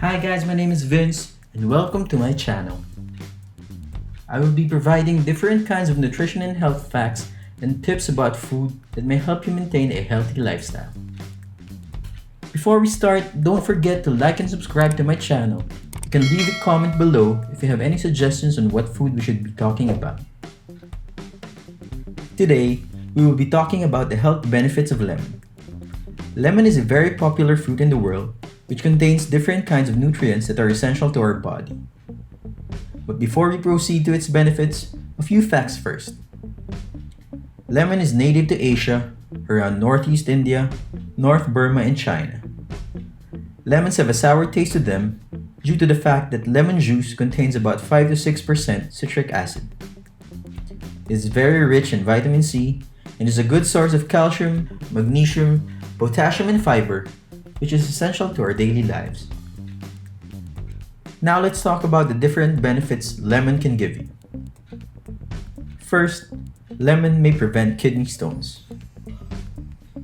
Hi guys, my name is Vince and welcome to my channel. I will be providing different kinds of nutrition and health facts and tips about food that may help you maintain a healthy lifestyle. Before we start, don't forget to like and subscribe to my channel. You can leave a comment below if you have any suggestions on what food we should be talking about. Today, we will be talking about the health benefits of lemon. Lemon is a very popular fruit in the world, which contains different kinds of nutrients that are essential to our body. But before we proceed to its benefits, a few facts first. Lemon is native to Asia, around Northeast India, North Burma, and China. Lemons have a sour taste to them due to the fact that lemon juice contains about 5 to 6% citric acid. It is very rich in vitamin C and is a good source of calcium, magnesium, potassium, and fiber, which is essential to our daily lives. Now let's talk about the different benefits lemon can give you. First, lemon may prevent kidney stones.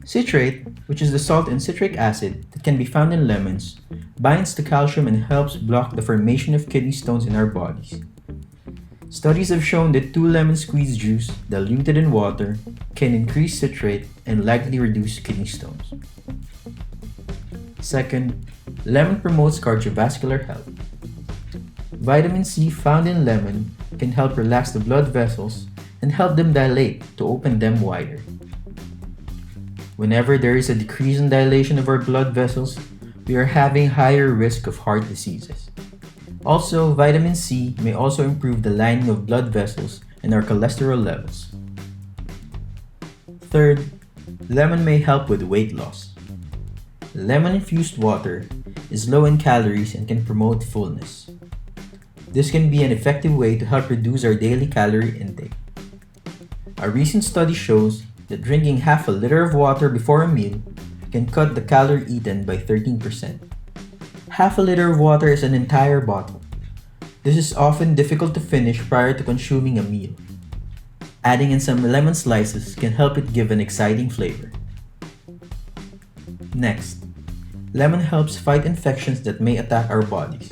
Citrate, which is the salt in citric acid that can be found in lemons, binds to calcium and helps block the formation of kidney stones in our bodies. Studies have shown that 2 lemon squeeze juice diluted in water can increase citrate and likely reduce kidney stones. Second, lemon promotes cardiovascular health. Vitamin C found in lemon can help relax the blood vessels and help them dilate to open them wider. Whenever there is a decrease in dilation of our blood vessels, we are having higher risk of heart diseases. Also, vitamin C may also improve the lining of blood vessels and our cholesterol levels. Third, lemon may help with weight loss. Lemon-infused water is low in calories and can promote fullness. This can be an effective way to help reduce our daily calorie intake. A recent study shows that drinking half a liter of water before a meal can cut the calorie eaten by 13%. Half a liter of water is an entire bottle. This is often difficult to finish prior to consuming a meal. Adding in some lemon slices can help it give an exciting flavor. Next, lemon helps fight infections that may attack our bodies.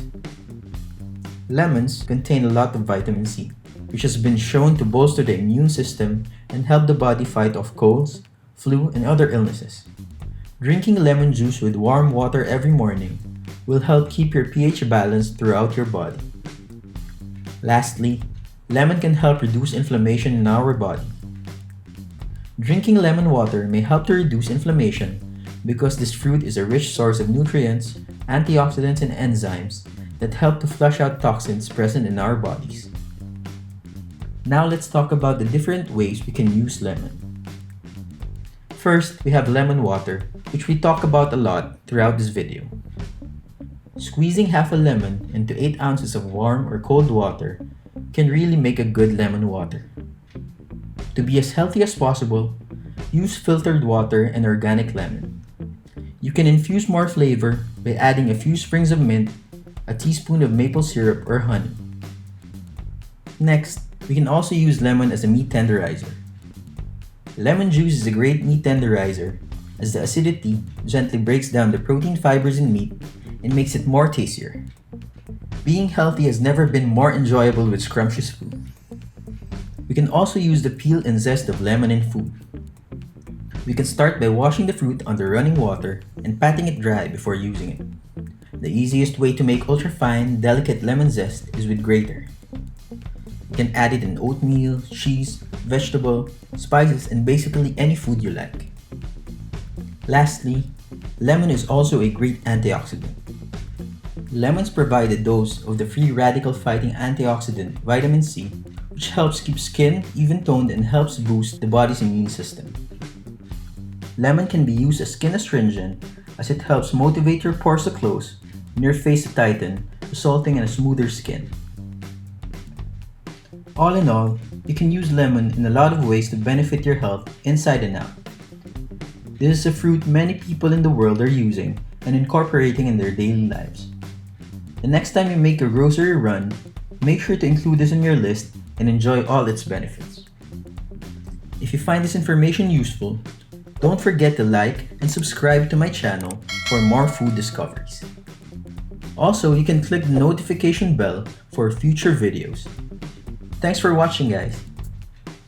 Lemons contain a lot of vitamin C, which has been shown to bolster the immune system and help the body fight off colds, flu, and other illnesses. Drinking lemon juice with warm water every morning will help keep your pH balanced throughout your body. Lastly, lemon can help reduce inflammation in our body. Drinking lemon water may help to reduce inflammation because this fruit is a rich source of nutrients, antioxidants, and enzymes that help to flush out toxins present in our bodies. Now let's talk about the different ways we can use lemon. First, we have lemon water, which we talk about a lot throughout this video. Squeezing half a lemon into 8 ounces of warm or cold water can really make a good lemon water. To be as healthy as possible, use filtered water and organic lemon. You can infuse more flavor by adding a few sprigs of mint, a teaspoon of maple syrup, or honey. Next, we can also use lemon as a meat tenderizer. Lemon juice is a great meat tenderizer as the acidity gently breaks down the protein fibers in meat and makes it more tastier. Being healthy has never been more enjoyable with scrumptious food. We can also use the peel and zest of lemon in food. We can start by washing the fruit under running water and patting it dry before using it. The easiest way to make ultra-fine, delicate lemon zest is with grater. You can add it in oatmeal, cheese, vegetable, spices, and basically any food you like. Lastly, lemon is also a great antioxidant. Lemons provide a dose of the free radical fighting antioxidant vitamin C, which helps keep skin even-toned and helps boost the body's immune system. Lemon can be used as skin astringent as it helps motivate your pores to close and your face to tighten, resulting in a smoother skin. All in all, you can use lemon in a lot of ways to benefit your health inside and out. This is a fruit many people in the world are using and incorporating in their daily lives. The next time you make a grocery run, Make sure to include this in your list and enjoy all its benefits. If you find this information useful, don't forget to like and subscribe to my channel for more food discoveries. Also, you can click the notification bell for future videos. Thanks for watching, guys.